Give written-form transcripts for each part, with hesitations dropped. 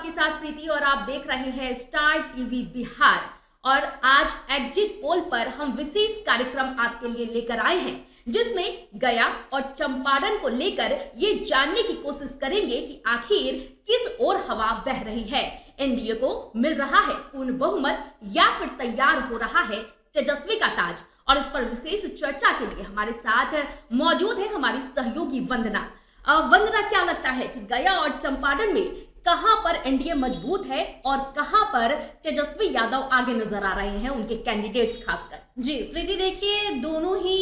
आपके साथ प्रीति और आप देख रहे हैं स्टार टीवी बिहार। और आज एग्जिट पोल पर हम विशेष कार्यक्रम आपके लिए लेकर आए हैं, जिसमें गया और चंपारण को लेकर ये जानने की कोशिश करेंगे कि आखिर किस ओर हवा बह रही है। एनडीए को मिल रहा है पूर्ण बहुमत या फिर तैयार हो रहा है तेजस्वी का ताज। और इस पर विशेष चर्चा के लिए हमारे साथ मौजूद है हमारी सहयोगी वंदना। वंदना, क्या लगता है कि गया और चंपारण में कहां पर एनडीए मजबूत है और कहां पर तेजस्वी यादव आगे नजर आ रहे हैं, उनके कैंडिडेट्स खासकर? जी प्रीति, देखिए दोनों ही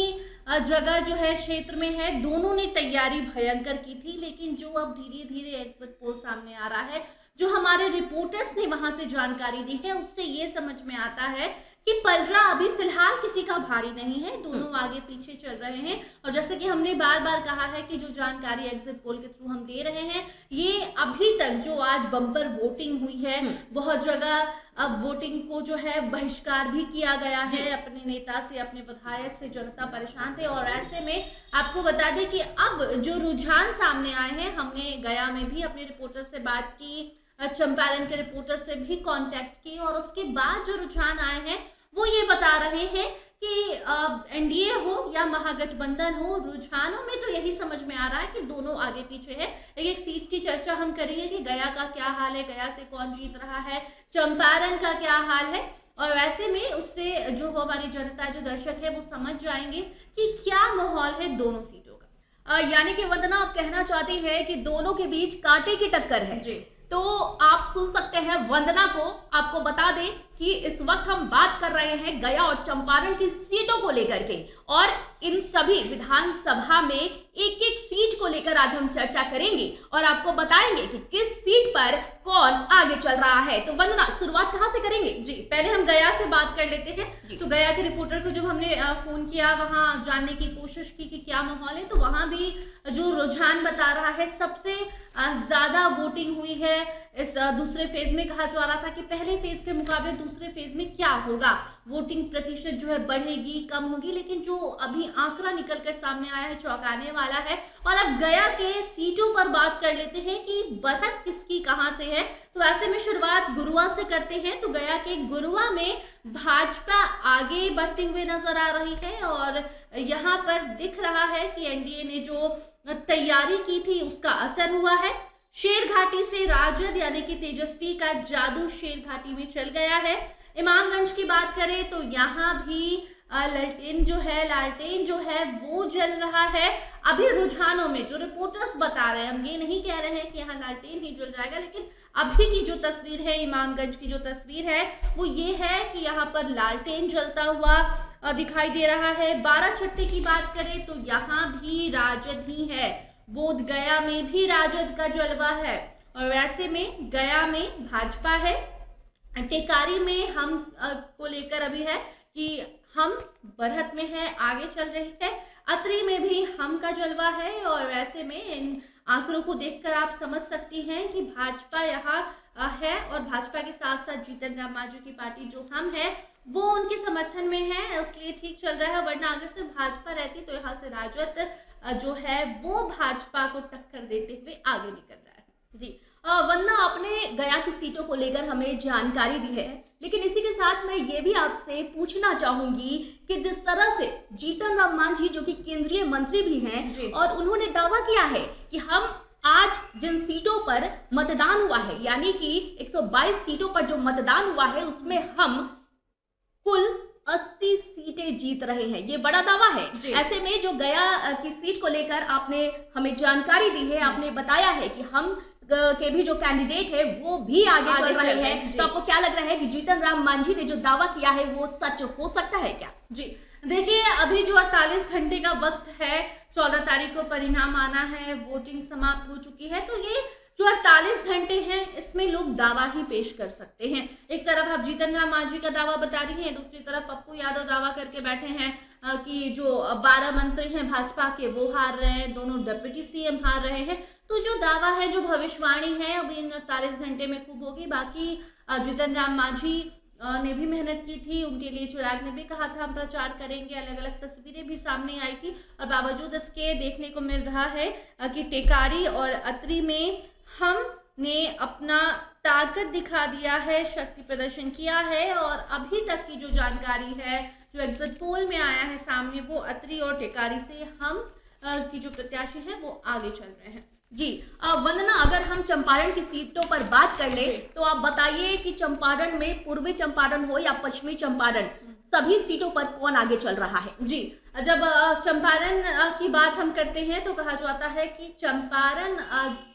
जगह जो है क्षेत्र में है, दोनों ने तैयारी भयंकर की थी, लेकिन जो अब धीरे धीरे एग्जिट पोल सामने आ रहा है, जो हमारे रिपोर्टर्स ने वहां से जानकारी दी है, उससे ये समझ में आता है कि पलड़ा अभी फिलहाल किसी का भारी नहीं है, दोनों आगे पीछे चल रहे हैं। और जैसे कि हमने बार बार कहा है कि जो जानकारी एग्जिट पोल के थ्रू हम दे रहे हैं, ये अभी तक जो आज बम्पर वोटिंग हुई है, बहुत जगह अब वोटिंग को जो है बहिष्कार भी किया गया है। अपने नेता से, अपने विधायक से जनता परेशान थे, और ऐसे में आपको बता दें कि अब जो रुझान सामने आए हैं, हमने गया में भी अपने रिपोर्टर से बात की, चंपारण के रिपोर्टर से भी कांटेक्ट की, और उसके बाद जो रुझान आए हैं वो ये बता रहे हैं कि एनडीए हो या महागठबंधन हो, रुझानों में तो यही समझ में आ रहा है कि दोनों आगे पीछे है। एक सीट की चर्चा हम करेंगे कि गया का क्या हाल है, गया से कौन जीत रहा है, चंपारण का क्या हाल है, और वैसे में उससे जो हमारी जनता, जो दर्शक है, वो समझ जाएंगे कि क्या माहौल है दोनों सीटों का। यानी कि वंदना, आप कहना चाहती है कि दोनों के बीच कांटे की टक्कर है। जी, तो आप सुन सकते हैं वंदना को। आपको बता दें कि इस वक्त हम बात कर रहे हैं गया और चंपारण की सीटों को लेकर के, और इन सभी विधानसभा में एक एक सीट को लेकर आज हम चर्चा करेंगे और आपको बताएंगे कि किस सीट पर कौन आगे चल रहा है। तो वंदना, शुरुआत कहां से करेंगे? जी, पहले हम गया से बात कर लेते हैं। तो गया के रिपोर्टर को जब हमने फोन किया, वहां जानने की कोशिश की कि क्या माहौल है, तो वहां भी जो रुझान बता रहा है, सबसे ज्यादा वोटिंग हुई है इस दूसरे फेज में। कहा जा रहा था कि पहले फेज के मुकाबले दूसरे फेज में क्या होगा, वोटिंग प्रतिशत जो है बढ़ेगी, कम होगी, लेकिन जो अभी आंकड़ा निकल कर सामने आया है चौंकाने वाला है। और अब गया के सीटों पर बात कर लेते हैं कि बढ़त किसकी कहां से है। तो ऐसे में शुरुआत गुरुआ से करते हैं। तो गया के गुरुआ में भाजपा आगे बढ़ते हुए नजर आ रही है, और यहाँ पर दिख रहा है कि एनडीए ने जो तैयारी की थी उसका असर हुआ है। शेरघाटी से राजद यानी कि तेजस्वी का जादू शेरघाटी में चल गया है। इमामगंज की बात करें तो यहाँ भी लालटेन जो है वो जल रहा है। अभी रुझानों में जो रिपोर्टर्स बता रहे हैं, हम ये नहीं कह रहे हैं कि यहाँ लालटेन ही जल जाएगा, लेकिन अभी की जो तस्वीर है, इमामगंज की जो तस्वीर है, वो ये है कि यहाँ पर लालटेन जलता हुआ दिखाई दे रहा है। बाराचट्टी की बात करें तो यहाँ भी राजद ही है। बोध गया में भी राजद का जलवा है, और वैसे में गया में भाजपा है। टेकारी में हम को लेकर अभी है कि हम बढ़त में है, आगे चल रही है। अतरी में भी हम का जलवा है, और वैसे में इन आंकड़ों को देखकर आप समझ सकती हैं कि भाजपा यहाँ है, और भाजपा के साथ साथ जीतन राम मांझी की पार्टी जो हम है वो उनके समर्थन में है, इसलिए ठीक चल रहा है। वरना अगर सिर्फ भाजपा रहती तो यहाँ से राजद जो है वो भाजपा को टक्कर देते हुए आगे निकल रहा है। जी वंदना, आपने गया की सीटों को लेकर हमें जानकारी दी है, लेकिन इसी के साथ मैं ये भी आपसे पूछना चाहूंगी कि जिस तरह से जीतन राम मांझी, जो कि केंद्रीय मंत्री भी हैं, और उन्होंने दावा किया है कि हम आज जिन सीटों पर मतदान हुआ है, यानी कि 122 सीटों पर जो मतदान हुआ है, उसमें हम कुल 80 सीटें जीत रहे हैं। ये बड़ा दावा है। ऐसे में जो गया की सीट को लेकर आपने हमें जानकारी दी है, आपने बताया है कि हम के भी जो कैंडिडेट है वो भी आगे चल रहे हैं। तो आपको क्या लग रहा है कि जीतन राम मांझी ने जो दावा किया है वो सच हो सकता है क्या? जी देखिए, अभी जो 48 घंटे का वक्त है, 14 तारीख को परिणाम आना है, वोटिंग समाप्त हो चुकी है, तो ये जो 48 घंटे हैं इसमें लोग दावा ही पेश कर सकते हैं। एक तरफ आप जीतन राम मांझी का दावा बता रही हैं, दूसरी तरफ पप्पू यादव दावा करके बैठे हैं कि जो 12 मंत्री हैं भाजपा के वो हार रहे हैं, दोनों डिप्टी सीएम हार रहे हैं। तो जो दावा है, जो भविष्यवाणी है, अभी इन 48 घंटे में खूब होगी। बाकी जीतन राम मांझी ने भी मेहनत की थी, उनके लिए चिराग ने भी कहा था हम प्रचार करेंगे, अलग अलग तस्वीरें भी सामने आई थी। और बावजूद इसके देखने को मिल रहा है कि टेकारी और अतरी में हम ने अपना ताकत दिखा दिया है, शक्ति प्रदर्शन किया है और अभी तक की जो जानकारी है, जो एग्जिट पोल में आया है सामने, वो अत्रि और टेकारी से हम की जो प्रत्याशी हैं वो आगे चल रहे हैं। जी वंदना, अगर हम चंपारण की सीटों पर बात कर ले तो आप बताइए कि चंपारण में पूर्वी चंपारण हो या पश्चिमी चंपारण, सभी सीटों पर कौन आगे चल रहा है? जी, जब चंपारण की बात हम करते हैं तो कहा जाता है कि चंपारण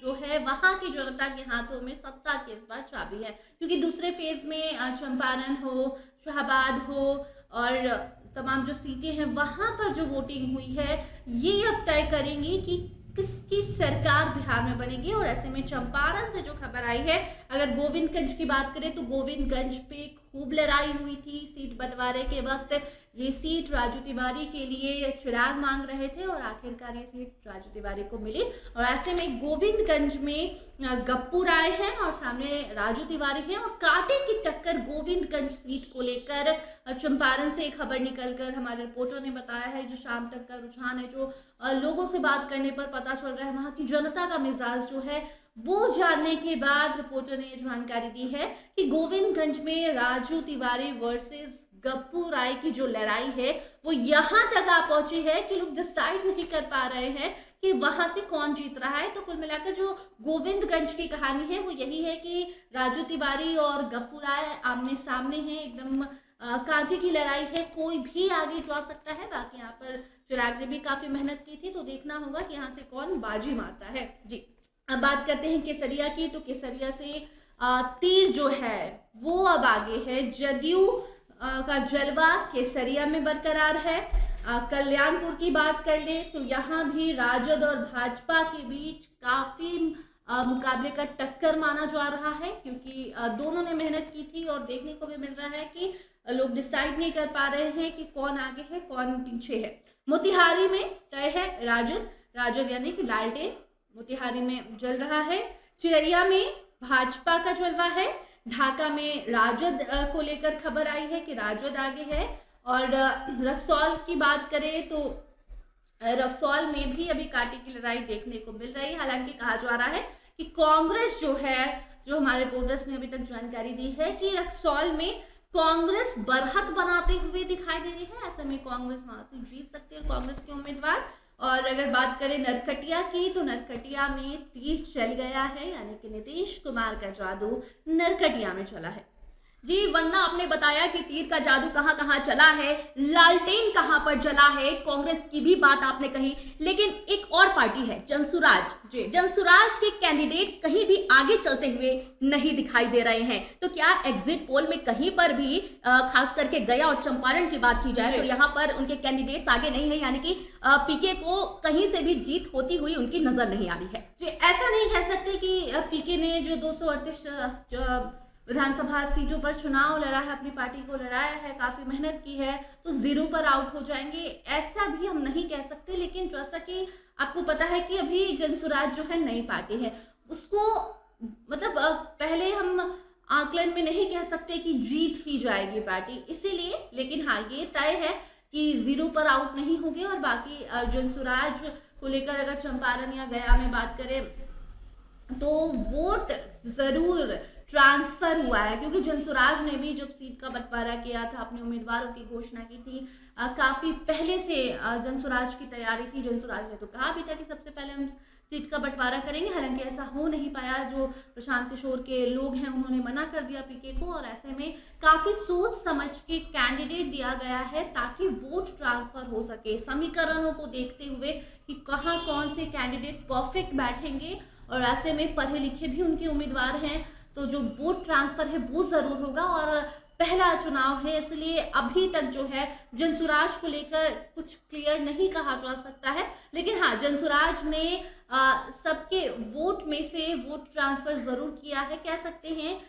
जो है वहाँ की जनता के हाथों में सत्ता की इस बार चाबी है, क्योंकि दूसरे फेज में चंपारण हो, शाहाबाद हो और तमाम जो सीटें हैं वहाँ पर जो वोटिंग हुई है ये अब तय करेंगी कि किसकी सरकार बिहार में बनेगी। और ऐसे में चंपारण से जो खबर आई है, अगर गोविंदगंज की बात करें तो गोविंदगंज पे खूब लड़ाई हुई थी सीट बंटवारे के वक्त। ये सीट राजू तिवारी के लिए चिराग मांग रहे थे और आखिरकार ये सीट राजू तिवारी को मिली। और ऐसे में गोविंदगंज में गप्पू राय हैं और सामने राजू तिवारी हैं और कांटे की टक्कर गोविंदगंज सीट को लेकर चंपारण से खबर निकलकर हमारे रिपोर्टर ने बताया है। जो शाम तक का रुझान है, जो लोगों से बात करने पर पता चल रहा है, वहाँ की जनता का मिजाज जो है वो जानने के बाद रिपोर्टर ने जानकारी दी है कि गोविंदगंज में राजू तिवारी वर्सेस गप्पू राय की जो लड़ाई है वो यहाँ तक आ पहुंची है कि लोग डिसाइड नहीं कर पा रहे हैं कि वहां से कौन जीत रहा है। तो कुल मिलाकर जो गोविंदगंज की कहानी है वो यही है कि राजू तिवारी और गप्पू राय आमने सामने हैं, एकदम कांटे की लड़ाई है, कोई भी आगे जा सकता है। बाकी यहाँ पर चिराग ने भी काफी मेहनत की थी, तो देखना होगा कि यहाँ से कौन बाजी मारता है। जी, अब बात करते हैं केसरिया की, तो केसरिया से तीर जो है वो अब आगे है। जदयू का जलवा केसरिया में बरकरार है। कल्याणपुर की बात कर ले तो यहाँ भी राजद और भाजपा के बीच काफी मुकाबले का टक्कर माना जा रहा है, क्योंकि दोनों ने मेहनत की थी और देखने को भी मिल रहा है कि लोग डिसाइड नहीं कर पा रहे हैं कि कौन आगे है कौन पीछे है। मोतिहारी में तय है राजद यानी कि लालटेन मोतिहारी में जल रहा है। चिरैया में भाजपा का जलवा है। ढाका में राजद को लेकर खबर आई है कि राजद आगे है। और रक्सौल की बात करें तो रक्सौल में भी अभी कांटे की लड़ाई देखने को मिल रही है। हालांकि कहा जा रहा है कि कांग्रेस जो है, जो हमारे रिपोर्टर्स ने अभी तक जानकारी दी है कि रक्सौल में कांग्रेस बरहत बनाते हुए दिखाई दे रही है। ऐसे में कांग्रेस वहां से जीत सकती है, कांग्रेस के उम्मीदवार। और अगर बात करें नरकटिया की तो नरकटिया में तीर चल गया है, यानी कि नीतीश कुमार का जादू नरकटिया में चला है। जी वंदना, आपने बताया कि तीर का जादू कहाँ कहाँ चला है, लालटेन कहाँ पर जला है, कांग्रेस की भी बात आपने कही, लेकिन एक और पार्टी है जनसुराज। जनसुराज के कैंडिडेट्स कहीं भी आगे चलते हुए नहीं दिखाई दे रहे हैं। तो क्या एग्जिट पोल में कहीं पर भी खास करके गया और चंपारण की बात की जाए तो यहाँ पर उनके कैंडिडेट्स आगे नहीं है, यानी कि पीके को कहीं से भी जीत होती हुई उनकी नजर नहीं आ रही है? जी, ऐसा नहीं कह सकते कि पीके ने जो 238 विधानसभा सीटों पर चुनाव लड़ा है, अपनी पार्टी को लड़ाया है, काफी मेहनत की है, तो जीरो पर आउट हो जाएंगे, ऐसा भी हम नहीं कह सकते। लेकिन जैसा कि आपको पता है कि अभी जनसुराज जो है नई पार्टी है, उसको मतलब पहले हम आकलन में नहीं कह सकते कि जीत ही जाएगी पार्टी, इसीलिए। लेकिन हाँ, ये तय है कि जीरो पर आउट नहीं होंगे। और बाकी जनसुराज को लेकर अगर चंपारण या गया में बात करें तो वोट जरूर ट्रांसफर हुआ है, क्योंकि जनसुराज ने भी जब सीट का बंटवारा किया था, अपने उम्मीदवारों की घोषणा की थी, काफी पहले से जनसुराज की तैयारी थी। जनसुराज ने तो कहा भी था कि सबसे पहले हम सीट का बंटवारा करेंगे, हालांकि ऐसा हो नहीं पाया। जो प्रशांत किशोर के लोग हैं उन्होंने मना कर दिया पीके को, और ऐसे में काफी सोच समझ के कैंडिडेट दिया गया है ताकि वोट ट्रांसफर हो सके, समीकरणों को देखते हुए कि कहाँ कौन से कैंडिडेट परफेक्ट बैठेंगे। और ऐसे में पढ़े लिखे भी उनके उम्मीदवार हैं, तो जो वोट ट्रांसफर है वो जरूर होगा। और पहला चुनाव है, इसलिए अभी तक जो है जनसुराज को लेकर कुछ क्लियर नहीं कहा जा सकता है। लेकिन हाँ, जनसुराज ने सबके वोट में से वोट ट्रांसफर जरूर किया है, कह सकते हैं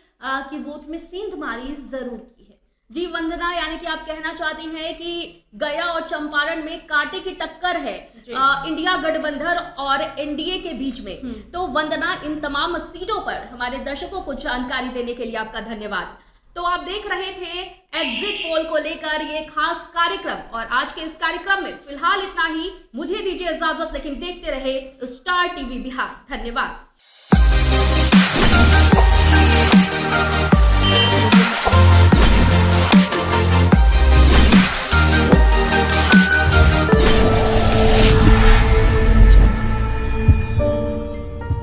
कि वोट में सेंधमारी जरूर की है। जी वंदना, यानी कि आप कहना चाहते हैं कि गया और चंपारण में कांटे की टक्कर है इंडिया गठबंधन और एनडीए के बीच में। तो वंदना, इन तमाम सीटों पर हमारे दर्शकों को जानकारी देने के लिए आपका धन्यवाद। तो आप देख रहे थे एग्जिट पोल को लेकर ये खास कार्यक्रम, और आज के इस कार्यक्रम में फिलहाल इतना ही। मुझे दीजिए इजाजत, लेकिन देखते रहे स्टार टीवी बिहार। धन्यवाद।